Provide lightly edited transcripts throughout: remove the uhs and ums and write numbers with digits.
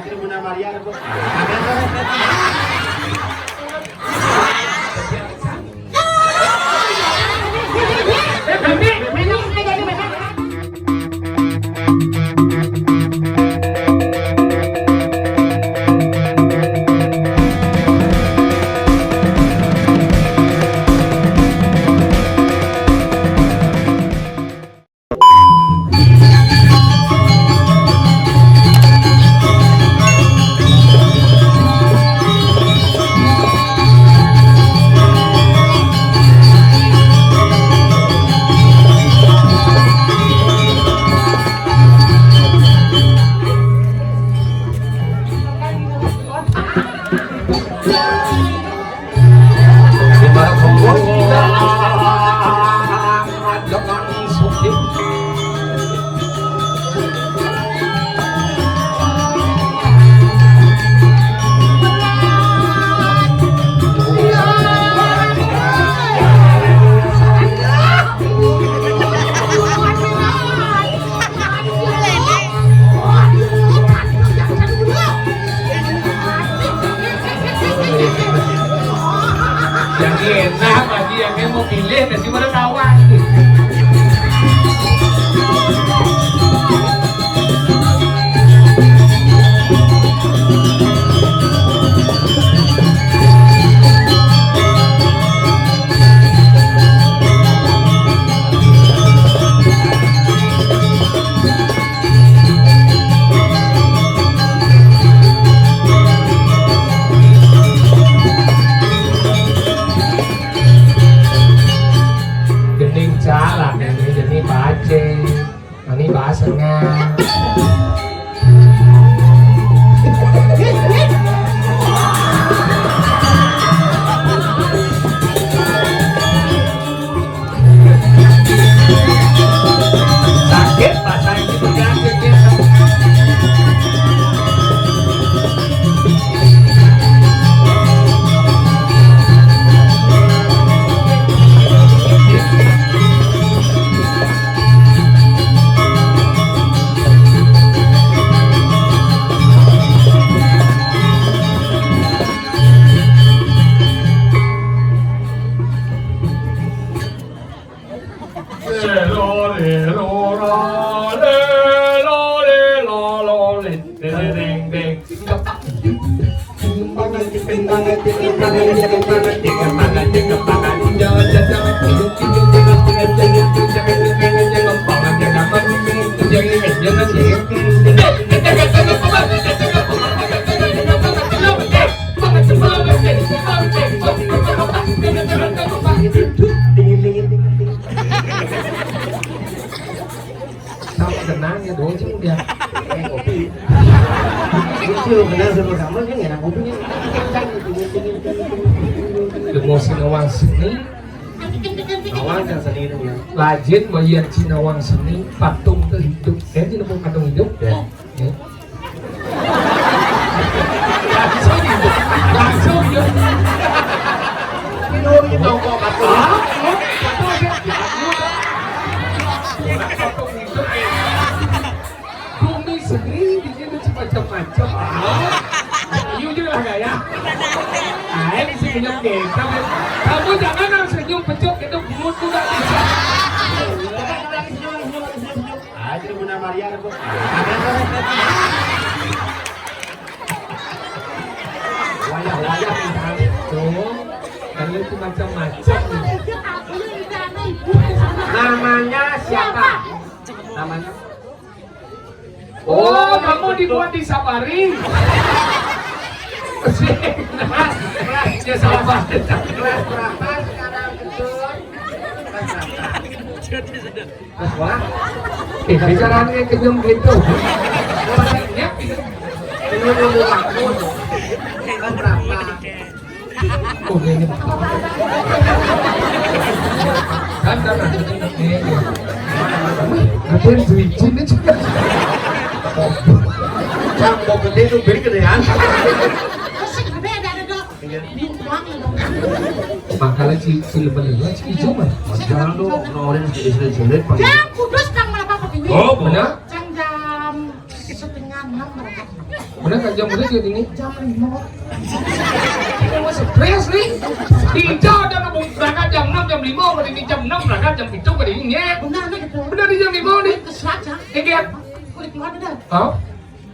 Aja Bunda Maria Bu. Enak lagi yang mau pilih dan cuma ada kawan. Tenangnya dong sih dia kopi. Itu benar sama kan ya kopinya. Demosi nawang seni. Nawang yang seni itu ya. Lajin bayan Cinawang seni patung terhidup. Jadi nemu patung hidup ya. Langsung ya. Minum itu kok patung. Sendiri di sini macam-macam. You juga lah ya. Ini senyum kita. Kamu jangan senyum pecuk itu mulut tidak bisa. Aja Bunda Maria Bu. Wayah-wayah tuh. Kalau itu macam-macam. Namanya siapa? Namanya? Oh, kamu dibuat di Sapari. Ya salah banget. Kelas berapa sekarang betul? Kelas berapa? Bicaranya kenyum gitu. Kenyum dulu aku. Kelas berapa? Oh, ini. Kan. Ada yang berizin itu. Mau gede itu beri gedean. Makanya si lebar-lebar si hijau mah. Jangan tuh norin sedikit-sedikit. Jam kudus kang berapa kopinya? Oh benar? Jam 5:30 mereka. Bener kan jam berapa juga ini? Jam 5. Emang stres nih. Hijau ada nabung berangkat jam 6, jam 5, kalau ini jam 6 berangkat jam 7 ke ini ya. Benar nih gitu. Bener di jam 5 nih. Kesaca. Kayak Kulit keluar dah. oh,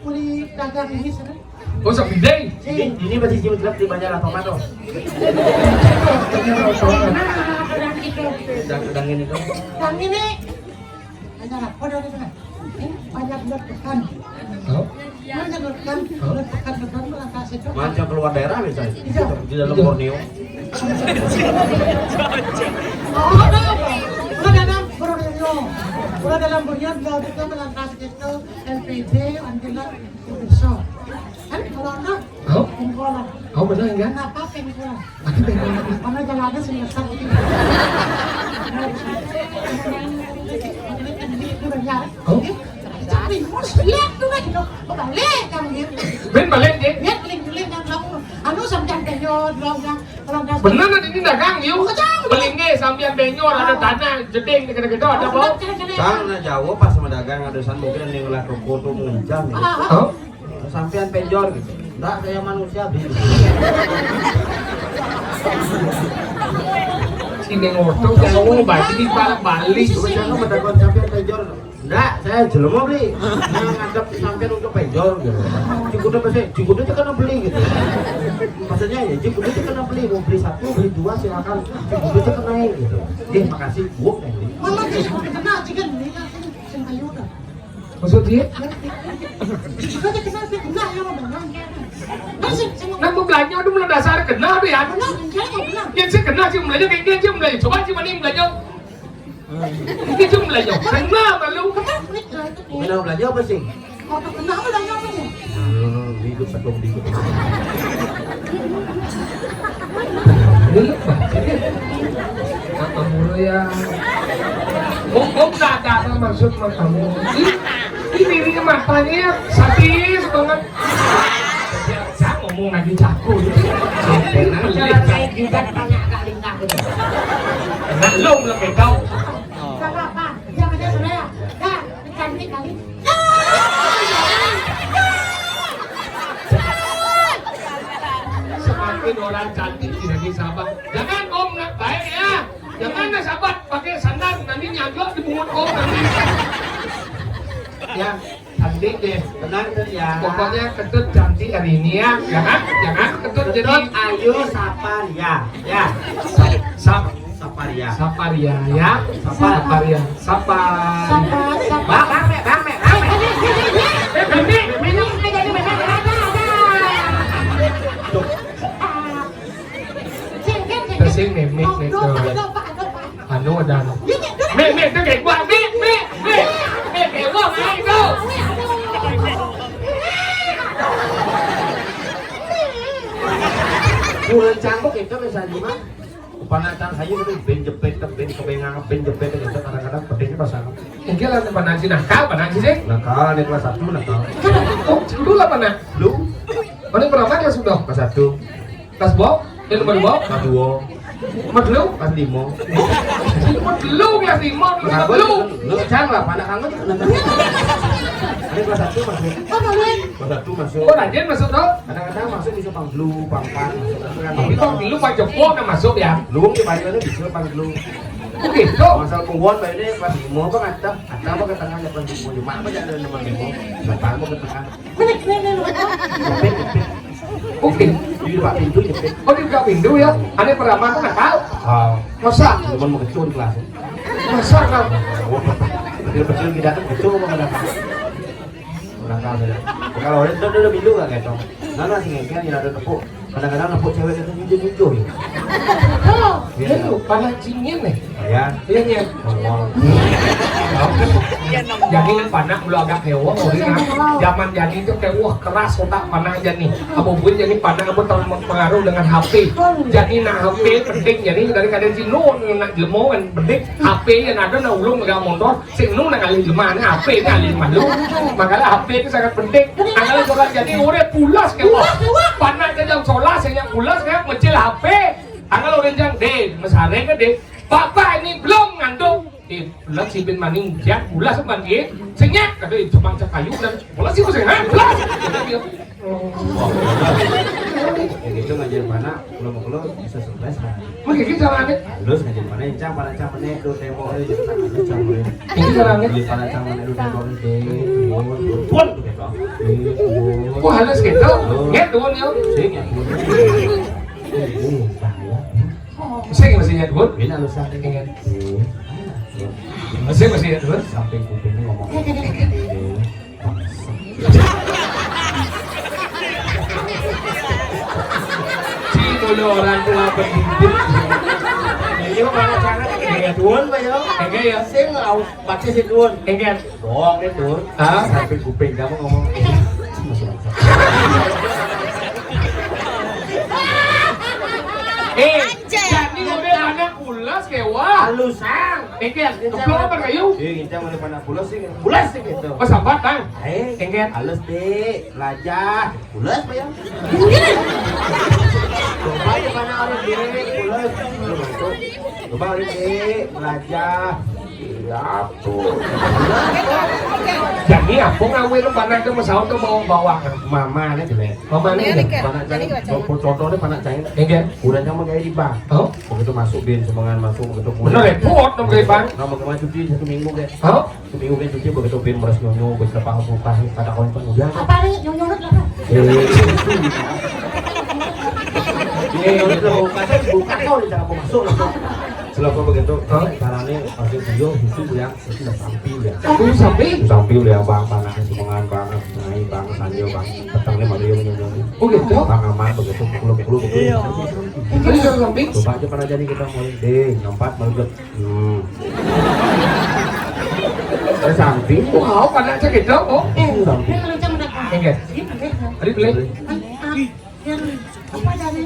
Kulit dagang ini sana. oh sepidai. Ini masih cium gelap di banyak tomato. Daging itu. Yang ini. Ada pada di sana. Ini banyak letupan. Oh, Banyak letupan. Letupan melangkah situ. Macam keluar daerah misalnya. Di dalam Borneo. Oh, ada. Udah dalam Borneo itu melangkah situ LPG antilah bisa. Kan kalau anak oh, pengkolan. oh bener enggak? Kenapa pengkolan? Karena jalannya selesai. Oh, Tapi mus lihat tuh kan gitu. Balik kamu gitu. Ben balik deh. Lihat link yang kamu. Anu sampai penyo yang kalau Bener nih ini dagang yuk. Belingge sambian benyor ada tanah jeding gede-gede ada bau. Kang na Jawa pas sama dagang adusan mungkin yang ngelah rokok tuh mengencang gitu. Oh, Sampean penjor gitu. Enggak, saya manusia bingung. sini ngorto Jawa balik di balik. Jangan mendapat sampean penjor. Enggak, saya jelema beli. Yang nganggap sampean untuk penjor gitu. Cikudnya pasti, cikudnya itu kena beli gitu. Maksudnya ya, cikudnya itu kena beli. Mau beli 1, beli 2 silakan. Cikudnya itu kena gitu. Makasih, gua yang beli. Mama disebut kena chicken ini kan sing ayu dah. Maksudnya? Jika dia kena sih kena yang mana? Masih sing Nah belanja udah mulai dasar kena tuh ya. benar saya kena. Ya sih kena sih belanja kayak gini sih belanja. Coba sih mana belanja. Ini sih belanja. Kena malu. Minum belanja apa sih? Mau kena apa dah apa ni? Hidup sebelum hidup. Ini kamu ya. Om dada maksud kamu. Ini matanya sadis banget. Saya ngomong lagi jago. Jalan saya juga tanya agak lingkar gitu. Nalung lah kayak kau. Kakak apa? Yang ada saya. Dah, cantik kali. Semakin orang cantik tidak disahabat. Jangan om nak baik ya. Jangan nak sahabat pakai sandal nanti nyagok di mulut om nanti. Ya, cantik deh. Tenang tuh ya. Pokoknya ketut cantik hari ini ya. Jangan ketut jadi Ayu Saparia. Ya. Saparia. Saparia ya. Saparia. Sapar. Bang. Minum aja di mana ada. Kasih memik itu. Anu ada. Memik itu kayak gua. Mik kayak gua main itu. Bulan cangkok itu misalnya mah. Panatan hayu itu ben jepit kebengang ben jepit itu kadang-kadang pedenya pasang. Mungkin lah panah sih nakal sih. Nakal di kelas 1 nakal. Oh, dulu lah panah. Lu Mana berapa dia sudah? kelas 1, Kelas bawah? Dia nomor bawah? kelas 2, Nomor dulu? kelas 5. Nomor dulu kelas 5, nomor dulu. Lu cang lah panah kamu juga nakal. Ini kelas 1 masuk. Kelas 1 masuk. Oh, rajin masuk dong. Kadang-kadang masuk bisa pang blue, pang pan. Tapi kok dulu Pak Joko udah masuk ya? Luang di baiknya bisa pang blue. Begitu. Masal pungguan baiknya kelas 5 apa ngata? Ada apa ke tengah kelas 5? Cuma apa jangan ada nomor 5? Berapa apa ke tengah? Jepit. Oke. Di depan pintu jepit. Oh, dibuka pintu ya? Ada pertama kan nakal? Oh, Masa? cuma mau kecil di kelas. Masa kau? Kecil-kecil tidak tuh kecil mau ke depan. Nakal saja. Kalau udah pintu nggak gitu. Nana sih ngengkel yang ada tepuk. Kadang-kadang tepuk cewek itu nyuju ya. Dia tuh pada cingin nih. Ya. Iya nya. Ngomong. Jadi panah udah agak hewa, zaman jadi itu kayak wah keras otak panah jadi. Apa pun jadi panah apa terpengaruh dengan HP. Jadi nah HP penting jadi dari kadang si nu nak jelmo kan penting HP yang ada na ulung megang motor, si nu nak kali jelma HP kali malu. Makanya HP itu sangat penting. Angkali solat jadi udah pulas kayak wah panah jadi solat yang pulas kayak mecil HP. Angkal orang jang deh, mesare kan deh. Bapak ini belum ngandung. Belas si bin maning jak bulas man dia senyak kada cuma kayu dan belas sih masih belas gitu ngajar mana kalau bisa sukses kan mungkin gitu caranya halus ngajar mana cang mana cang mana itu demo itu cang mana ini caranya beli mana cang mana itu demo itu pun kok halus gitu nget tuh nih sing ya sing masih nget tuh ini halus saja kan masih nget tuh sampai kupingnya ngomong Kalau orang tua pendidik, ini mana cara kayak tuan bayo, enggak ya? sing aus baca si tuan, Enggak. doang deh tuan, sampai kuping kamu ngomong, jadi mobil anak ulas kewa, halusan, enggak, keplok apa kayu? kita mau depan pulas sih gitu, Oh sambat bang, enggak, halus deh, lajah, pulas bayo, coba depan orang deh, pulas, coba orang deh, lajah. Ya tuh. jadi apa ngawin lu panak tuh masau tuh mau bawa Mama nih jelek. mama nih Panak cai, contohnya panak cai. enggak, Udahnya mau kayak di bank. oh Begitu masuk bin, semangat masuk begitu bener repot dong kayak bang, Nama kemarin cuci 1 minggu deh. oh 1 minggu kan cuci begitu bin beres nyonyo, begitu paham buka, kata kawan kan udah. Apa nih nyonyot lah? Itu kata buka kau di cara masuk langsung. Selalu begitu, caranya pasti video itu yang sudah sampil ya. aku sampai, Sampil ya bang, panasnya semangat banget, naik bang, sanjo bang, petangnya Mario nyonyo. oh gitu, Bang aman begitu, pukul. ini kalau sampai, Coba aja pada jadi kita mulai deh, nompat malut. Saya samping, wow panak cek gitu, oh Dia kalau jam udah enggak, adik beli, yang apa dari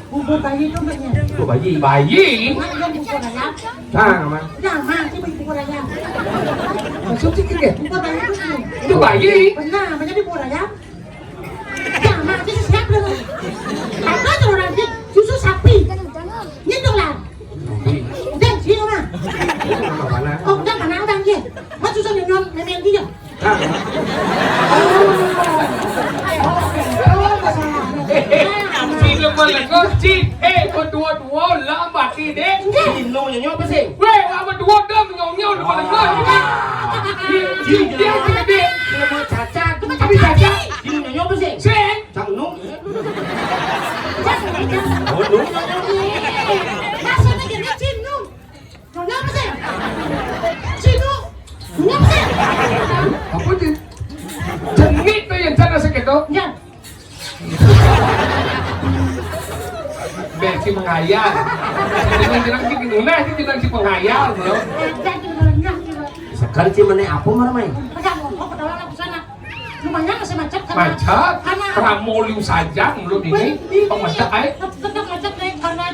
bubur bayi itu banyak. tuh bayi, bayi, Mana yang bubur ayam? aman. Nama sih bubur ayam. maksud sih enggak, Bubur bayi itu sih. itu bayi, Benar, banyak bubur ayam. Nama sih siap dulu. Apa tuh orang sih? Susu sapi. Nyentuh lah. Dan sih mah. Mana? Oh, udah mana orang dia? Mas susu nyom memang dia. si lemah lengkap, si, berdua-dua lambat ini, Cino nyanyi apa sih? weh, berdua dah menyong-nyong lemah lengkap, dia gede, Cino cacat, tapi saja, Cino nyanyi apa sih? sen, Cang Nung. Jangan. Oh Nung. Masa lagi dia Cino? Nyonya apa sih? Cino. Nyonya apa sih? apa sih, cenit tuh yang sana sakit tuh, Ya. si menghayal, jangan si gimana, si jangan si penghayal, bro, Jadi berenang gitu. Sekali sih mana apa mana main? Pegang ngomong ke dalam ke sana. Lumayan masih macet macet, pramoliu saja belum ini, pemecah Tetap macet nih karena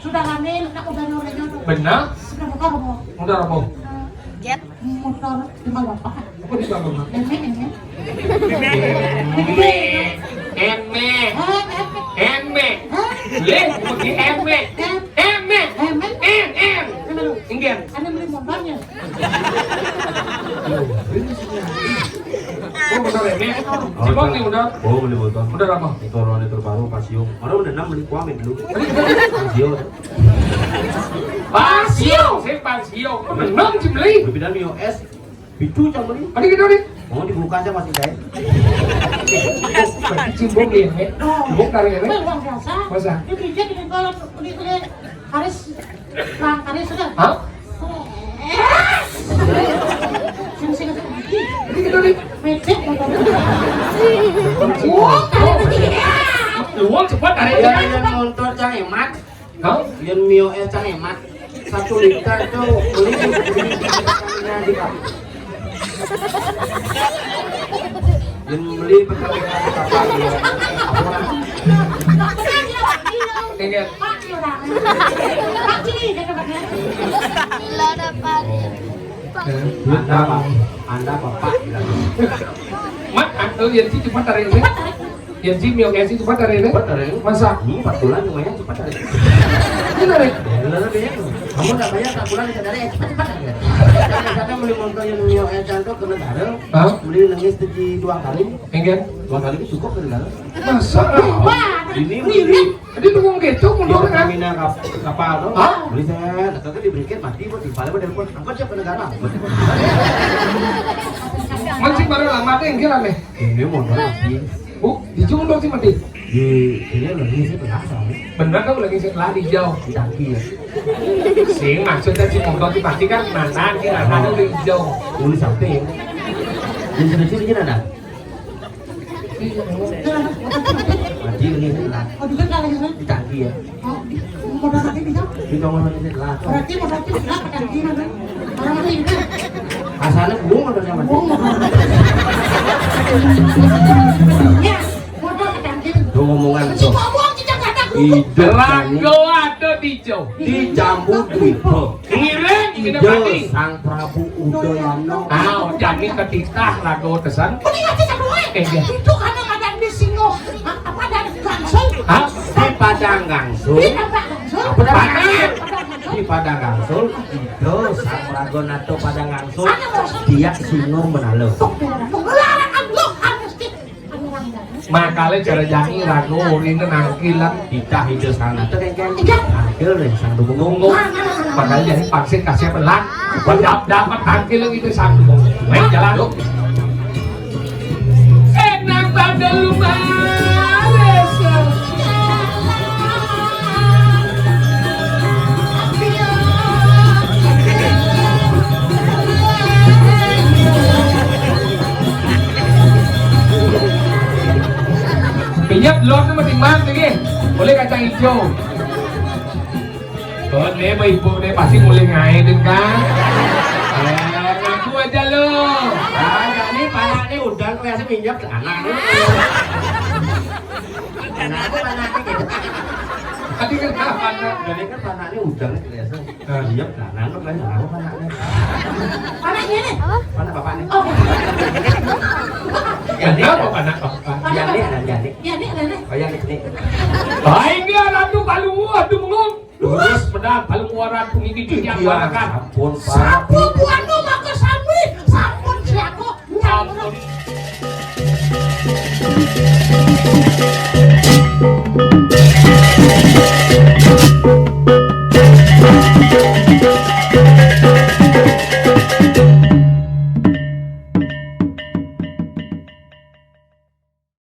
sudah hamil, nak udah nurenya tuh. benar, Sudah motor mau. udah apa, Motor di mana bapak? apa di sana, Eme. eme, leh, pergi eme, enggak, Ane beli motornya. oh benar eme, si bang nih udah, Oh beli motor. udah apa, Motor ini terbaru Pasio. Mana udah 6 beli kuami dulu. Pasio. Pasio, saya Pasio, menang sih beli, Berbeda Mio S. Itu yang beli. ada gitu nih, Mau dibuka aja masih deh. cimbung nih, cimbung kali ini, Luar biasa. masa, Ini bijak ini kalau beli Haris, Bang Haris sudah. hah, Sing ada gitu nih, Medek motornya. luang cepat ada Ya ini, yang motor cang hemat. hah, Yang Mio S cang hemat. 1 liter itu beli di kapal. Yang beli petani di kapal dia. enggak, Anda bapak bilang. mat, yang sih cepat ada ini, yang sih mio sih cepat ada ini, Cepat dari masa, 4 bulan lumayan cepat dari. Ini nih. Kamu nggak bayar tak bulan dari cepat-cepat aja. Karena beli motor yang Mio Ecan tuh ke negara, beli nangis di 2 kali. Enggak. 2 kali itu cukup ke negara. Masa? Ini Jadi tunggu gitu mundur kan? Pertamina kapal tuh. Beli saya, nanti diberikan mati buat di paling telepon. Angkat siapa negara? Mancing baru lama deh enggak lah nih. Ini motor masih. Bu, dijung dong sih mati. Di sini lagi sih berasa. Bener kamu lagi setelah hijau. Di tangki ya. Sing maksudnya si motor di pasti kan mantan kira ada udah hijau. Uli sampai. Di sini ada. Mati ini lah. Oh, juga kalau gitu. Di tangki ya. Oh, modal kaki bisa. Di kamar ini lah. Berarti modal kaki bisa pakai kaki mana? Orang ini. Asalnya bunga motornya mati. Ya, modal pakai kaki. Tuh ngomongan Si tuh. ngomong tidak ada. Rago ada hijau. Di jambu Dwipo. Ngiring ini Ijo pasti. Sang Prabu Udoyano. Jadi ketika rago tesan. Mending aja sampai. Itu kadang ada di singo. Apa ada gangsung? Hah? Di Padang Gangsul. Di apa gangsung? Di Padang Gangsul. Ijo Sang Ragonato Padang Gangsul. Dia singo menalo. Larang angguk anestik. Makanya cara jangi rago ini nangkilan. Kita hidup sana tuh kan. Iya. Akhir deh sang dunggung. Makanya jadi vaksin kasih pelan. Dapat tangkil itu sambung. Baik jalan. Enak pada lumayan. Pinjam lor sama timbang lagi. Boleh kacang hijau. Boleh, ibu deh pasti mulai ngain kan. Ngaku aja lo. Ini panak nih udah kau yang minyak ke anak nih. Anak aku panaknya gitu. Tadi kan kapan? Jadi kan panaknya udah nih biasa. Minyak ke anak aku kan aku panaknya. Anaknya nih. Panak bapaknya. Oh. Jadi apa anak bapak? Jadi ada jadi. Ya nih, nih. Oh yang ini. Baik dia ratu palu aduh mengong. Lurus pedang palu ratu ini dia makan. Ampun Sapu buanu maka sami. Sampun si aku. Ampun